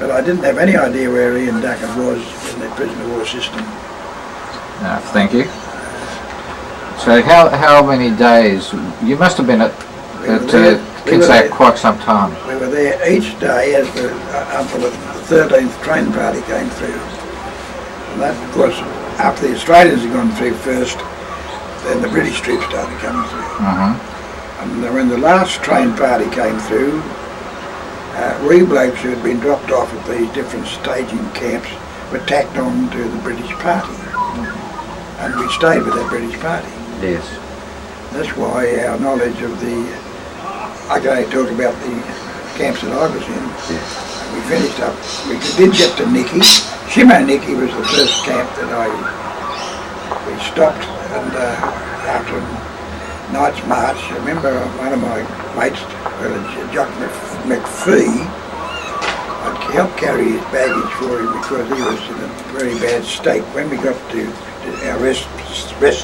But I didn't have any idea where Ian Duckett was in the prisoner of war system. No, thank you. So how many days? You must have been at KenGray quite some time. We were there each day until the 13th train party came through. And that, of course, after the Australians had gone through first, then the British troops started coming through. And when the last train party came through, we blokes who had been dropped off at these different staging camps were tacked on to the British party. And we stayed with that British party. Yes. That's why our knowledge of I can only talk about the camps that I was in. Yes. We finished up, we did get to Niki. Shimo Niki was the first camp that we stopped, and after a night's march, I remember one of my mates, Jock McPhee, I'd help carry his baggage for him because he was in a very bad state. When we got to our rest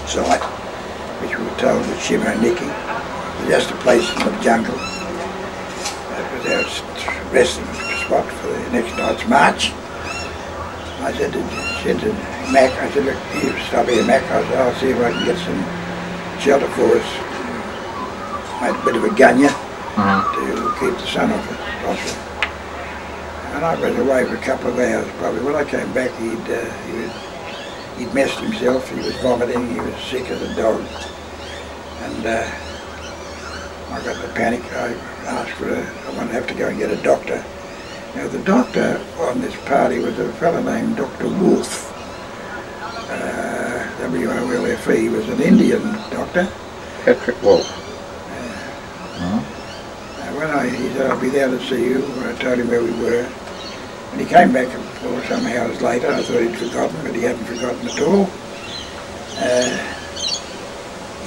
site, which we were told was Shimo Niki, just a place in the jungle. That was our resting spot for the next night's march. I said to Mac, look, you stop here, Mac. I said, I'll see if I can get some shelter for us. Made a bit of a gunya to keep the sun off it. And I was away for a couple of hours probably. When I came back, he'd messed himself. He was vomiting. He was sick as a dog. And I got the panic. I asked I wanted to have to go and get a doctor. Now the doctor on this party was a fellow named Dr. Wolfe. W-O-L-F-E. He was an Indian doctor. Patrick Wolfe. He said, I'll be there to see you. I told him where we were. And he came back some hours later. I thought he'd forgotten, but he hadn't forgotten at all.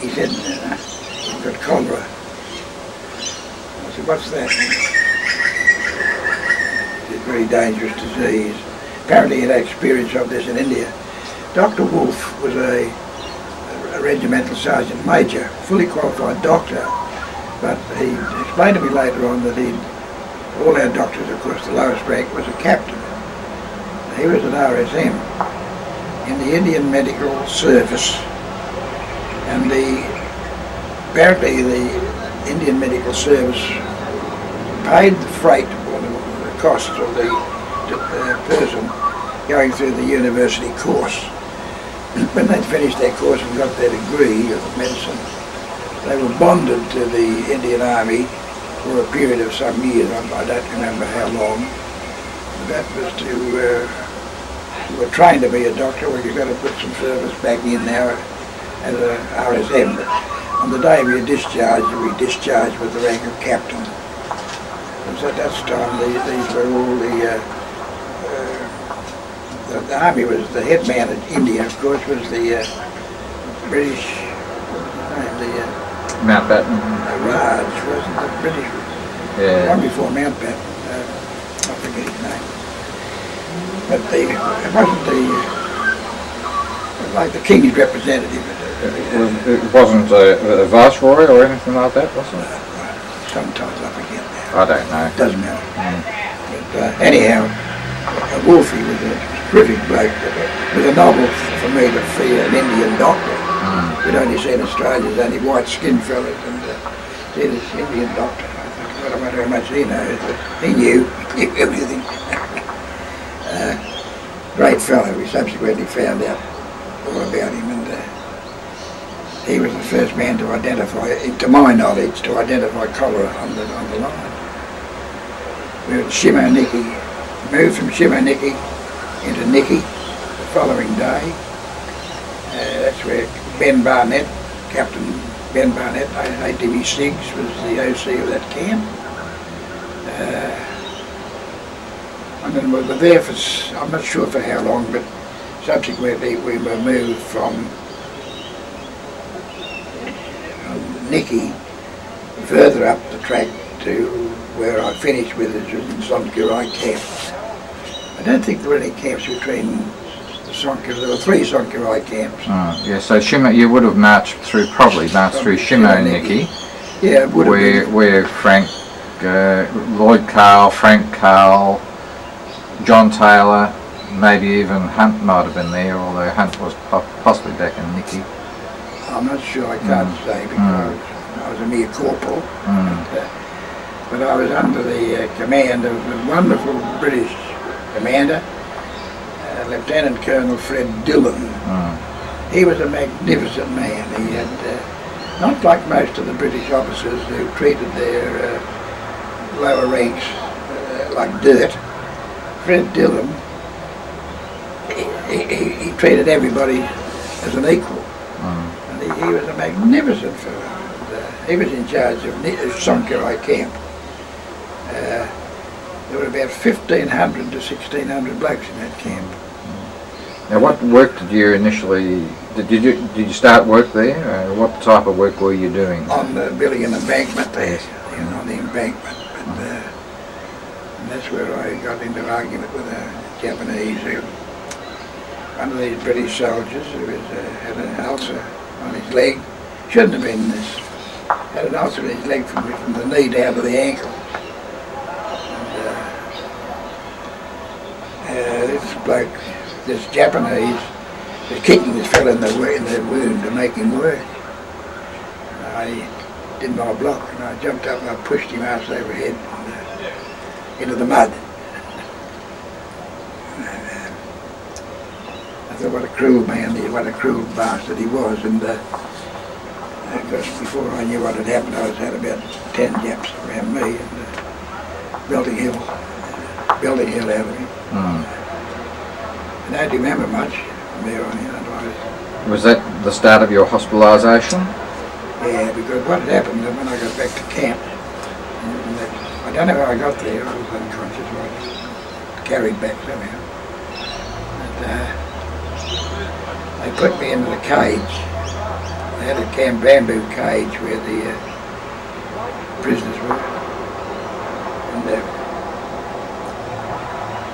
He said, you've got cholera. I said, what's that? It's a very dangerous disease. Apparently he had experience of this in India. Dr. Wolfe was a regimental sergeant major, fully qualified doctor, but he explained to me later on that all our doctors, of course, the lowest rank was a captain. He was an RSM in the Indian Medical Service, and apparently the Indian Medical Service paid the freight or the cost of the person going through the university course. When they'd finished their course and got their degree of medicine, they were bonded to the Indian Army for a period of some years. I don't remember how long. That was you were trained to be a doctor. Well, you've got to put some service back in now as a RSM. But on the day we were discharged with the rank of captain. Because at that time, these were all the army was the head man in India, of course, was the British, Mountbatten. Raj, wasn't the British? Yeah. One before Mountbatten. I forget his name. But it wasn't like the king's representative. It wasn't a viceroy or anything like that, was it? Sometimes I forget now. I don't know. Doesn't matter. But anyhow, Wolfie was a terrific bloke. It was a novel for me to see an Indian doctor. We'd only seen Australians, only white-skinned fellas, and see this Indian doctor. I thought, I wonder how much he knows, but he knew everything. Great fellow. We subsequently found out all about him, and he was the first man to identify, to my knowledge, to identify cholera on the line. We were at Shimo Niki, moved from Shimo Niki into Niki the following day. That's where Ben Barnett, Captain Ben Barnett, ATV Siggs, was the OC of that camp. And then we were there for, I'm not sure for how long, but subsequently we were moved from Niki further up the track to where I finished with it in KenGray camp. I don't think there were any camps between there were 3 KenGray camps. Yeah, so you would have marched through Shimo Niki. Yeah, it would have been. Where Frank, Lloyd Carl, Frank Carl, John Taylor, maybe even Hunt might have been there, although Hunt was possibly back in Nicky. I'm not sure, I can't say, because I was a mere corporal. But I was under the command of a wonderful British commander, Lieutenant Colonel Fred Dillon. He was a magnificent man. He had, not like most of the British officers who treated their lower ranks like dirt. Fred Dillon, he treated everybody as an equal. And he was a magnificent fellow. And, he was in charge of KenGray camp. There were about 1,500 to 1,600 blokes in that camp. Now, what work did you initially? Did you start work there? What type of work were you doing? On building an embankment there, on the embankment. And that's where I got into argument with a Japanese, one of these British soldiers who had an ulcer on his leg. Shouldn't have been this. Had an ulcer in his leg from the knee down to the ankle. And this bloke, this Japanese, was kicking this fellow in the wound to make him work. I did my block and I jumped up and I pushed him ass over head into the mud. I thought, what a cruel man, what a cruel bastard he was. And because before I knew what had happened, I had about 10 Japs around me and building hell out of me. And I don't remember much from there on in. Was that the start of your hospitalisation? Yeah, because what had happened when I got back to camp, I don't know how I got there, I was unconscious, I was carried back somehow. And, they put me into the cage. They had a bamboo cage where the prisoners were. And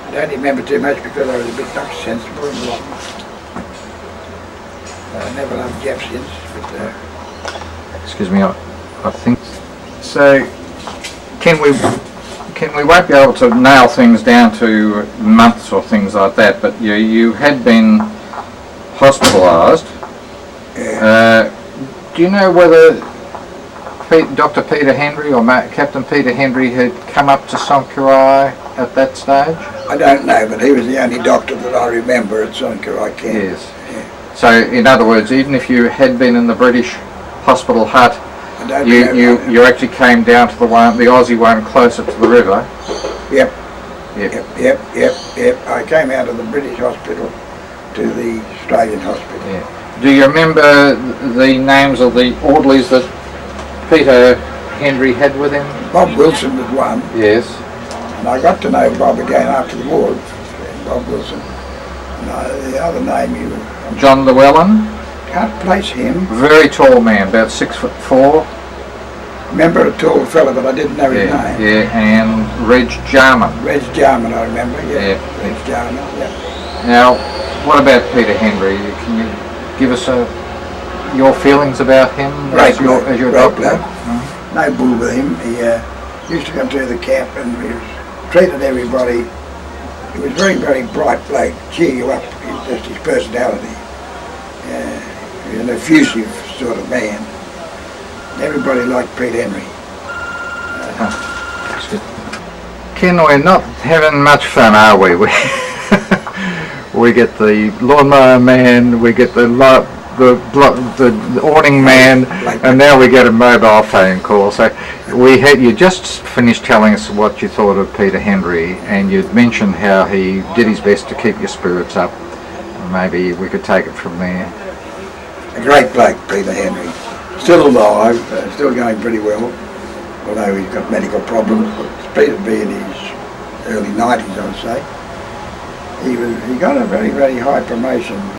I don't remember too much because I was a bit not sensible and long. I never loved Japs since, but excuse me, I think so. Can we won't be able to nail things down to months or things like that, but you had been hospitalised. yeah. Do you know whether Dr. Peter Henry or Captain Peter Henry had come up to KenGray at that stage? I don't know, but he was the only doctor that I remember at KenGray camp. Yes. Yeah. So, in other words, even if you had been in the British hospital hut, you actually came down to the Aussie one closer to the river. Yep. I came out of the British hospital to the Australian hospital. Yeah. Do you remember the names of the orderlies that Peter Henry had with him? Bob Wilson was one. Yes. And I got to know Bob again after the war, Bob Wilson. And the other name John Llewellyn? Can't place him. Very tall man, about 6'4". Remember a tall fella, but I didn't know his name. Yeah, and Reg Jarman. Reg Jarman, I remember, Yeah. Reg Jarman, yeah. Now, what about Peter Henry? Can you give us your feelings about him as your doctor? No bull with him. He used to come through the camp and he treated everybody. He was very, very bright bloke, cheer you up, just his personality. He was an effusive sort of man. Everybody liked Peter Henry. Ken, we're not having much fun, are we? We get the lawnmower man, we get the awning man, and now we get a mobile phone call. So you just finished telling us what you thought of Peter Henry, and you'd mentioned how he did his best to keep your spirits up. Maybe we could take it from there. A great bloke, Peter Henry. Still alive, still going pretty well, although he's got medical problems. But Peter'd be in his early 90s, I would say. He got a very, very high promotion